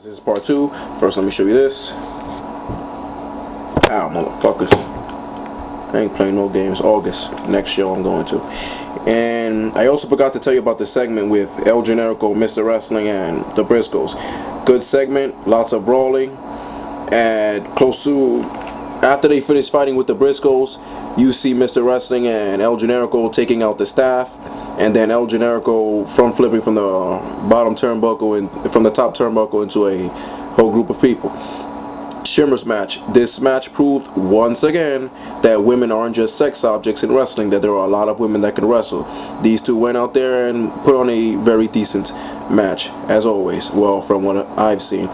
This is part 2. First, let me show you this. Ow, motherfuckers. I ain't playing no games. August. Next show I'm going to. And I also forgot to tell you about the segment with El Generico, Mr. Wrestling, and the Briscoes. Good segment. Lots of brawling. And close to... After they finish fighting with the Briscoes, you see Mr. Wrestling and El Generico taking out the staff. And then El Generico front flipping from the bottom turnbuckle and from the top turnbuckle into a whole group of people. Shimmer's match. This match proved once again that women aren't just sex objects in wrestling, that there are a lot of women that can wrestle. These two went out there and put on a very decent match, as always. Well, from what I've seen.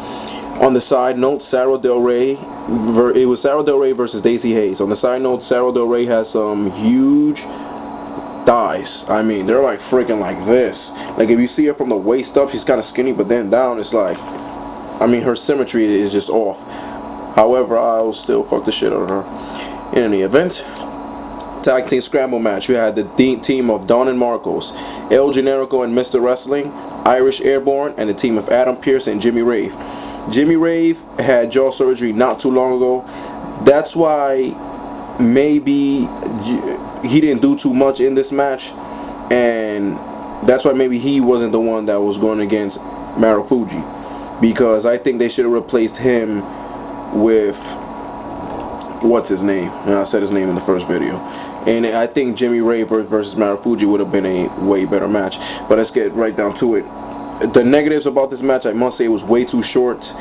On the side note, Sarah Del Rey, it was Sarah Del Rey versus Daisy Hayes. On the side note, Sarah Del Rey has some huge thighs. I mean, they're like freaking like this. Like if you see her from the waist up, she's kind of skinny, but then down, it's like, I mean, her symmetry is just off. However, I will still fuck the shit out of her. In any event, tag team scramble match. You had the team of Don and Marcos, El Generico and Mr. Wrestling, Irish Airborne, and the team of Adam Pearce and Jimmy Rave. Jimmy Rave had jaw surgery not too long ago. That's why maybe he didn't do too much in this match, and that's why maybe he wasn't the one that was going against Marufuji, because I think they should have replaced him with what's his name, and I said his name in the first video. And I think Jimmy Rave versus Marufuji would have been a way better match. But let's get right down to it. The negatives about this match, I must say, it was way too short,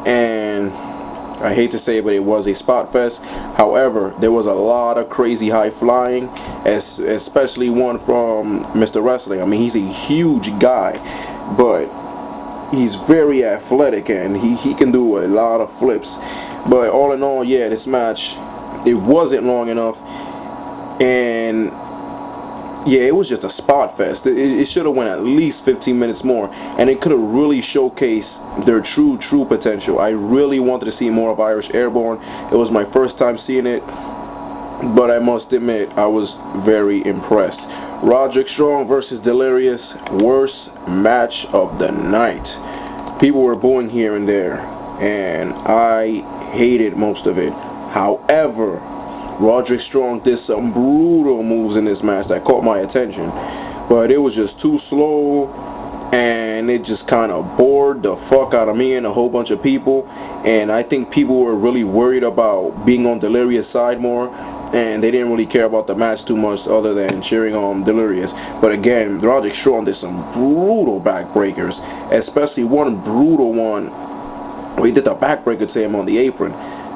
and I hate to say it, but it was a spot fest. However, there was a lot of crazy high flying, especially one from Mr. Wrestling. I mean, he's a huge guy, but he's very athletic, and he can do a lot of flips. But all in all, yeah, this match, it wasn't long enough, and yeah, it was just a spot fest. It should have went at least 15 minutes more, and it could have really showcased their true potential. I really wanted to see more of Irish Airborne. It was my first time seeing it, but I must admit I was very impressed. Roderick Strong versus Delirious, worst match of the night. People were booing here and there, and I hated most of it. However, Roderick Strong did some brutal moves in this match that caught my attention, but it was just too slow, and it just kind of bored the fuck out of me and a whole bunch of people. And I think people were really worried about being on Delirious' side more, and they didn't really care about the match too much other than cheering on Delirious. But again, Roderick Strong did some brutal backbreakers, especially one brutal one where he did the backbreaker to him on the apron.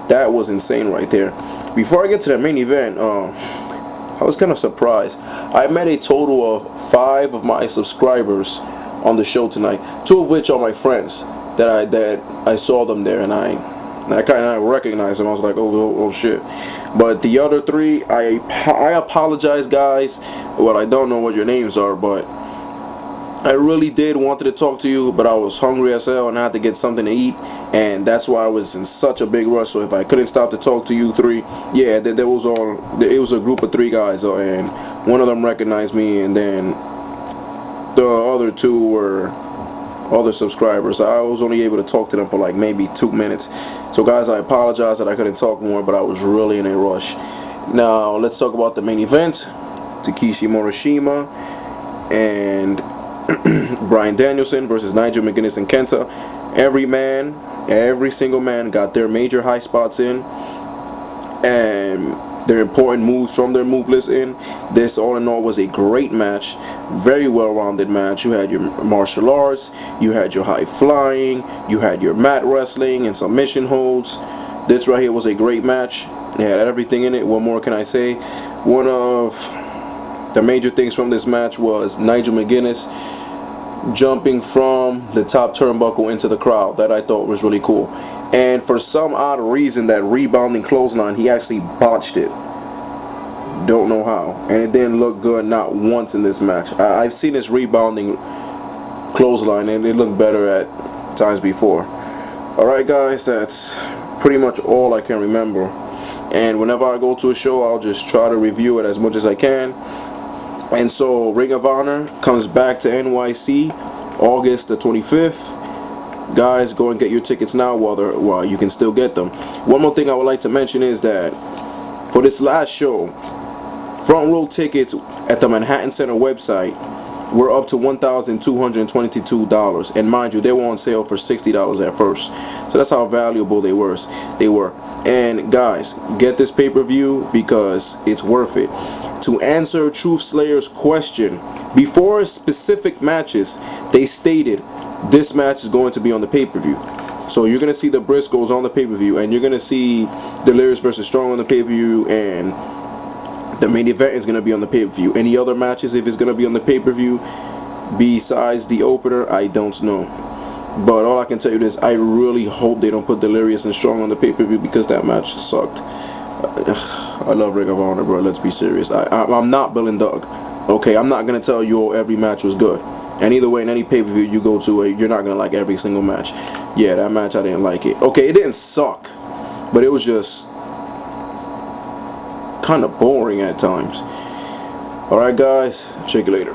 That was insane right there. Before I get to the main event, I was kind of surprised. I met a total of 5 of my subscribers on the show tonight, 2 of which are my friends that I saw them there, and I kind of recognized them. I was like, oh shit. But the other 3, I apologize, guys. Well, I don't know what your names are, but I really did wanted to talk to you, but I was hungry as hell and I had to get something to eat, and that's why I was in such a big rush. So if I couldn't stop to talk to you 3, yeah, it was a group of 3 guys, and one of them recognized me, and then the other 2 were other subscribers. I was only able to talk to them for like maybe 2 minutes. So guys, I apologize that I couldn't talk more, but I was really in a rush. Now let's talk about the main event. Takeshi Morishima and Bryan Danielson versus Nigel McGuinness and Kenta. Every single man got their major high spots in, and their important moves from their move list in. This all in all was a great match, very well-rounded match. You had your martial arts, you had your high flying, you had your mat wrestling and submission holds. This right here was a great match. It had everything in it. What more can I say? One of the major things from this match was Nigel McGuinness jumping from the top turnbuckle into the crowd. That I thought was really cool. And for some odd reason, that rebounding clothesline, he actually botched it. Don't know how. And it didn't look good not once in this match. I've seen this rebounding clothesline, and it looked better at times before. Alright guys, that's pretty much all I can remember. And whenever I go to a show, I'll just try to review it as much as I can. And so Ring of Honor comes back to NYC August the 25th. guys, go and get your tickets now while you can still get them. One more thing I would like to mention is that for this last show, front row tickets at the Manhattan Center website were up to $1,222, and mind you, they were on sale for $60 at first. So that's how valuable they were. And guys, get this pay-per-view because it's worth it. To answer Truth Slayer's question, before specific matches, they stated this match is going to be on the pay-per-view. So you're going to see the Briscoes on the pay-per-view, and you're going to see Delirious versus Strong on the pay-per-view, and the main event is going to be on the pay-per-view. Any other matches, if it's going to be on the pay-per-view besides the opener, I don't know. But all I can tell you is I really hope they don't put Delirious and Strong on the pay-per-view because that match sucked. I love Ring of Honor, bro. Let's be serious. I'm not Bill and Doug. Okay, I'm not going to tell you every match was good. And either way, in any pay-per-view you go to, you're not going to like every single match. Yeah, that match, I didn't like it. Okay, it didn't suck, but it was just kind of boring at times. Alright guys, check you later.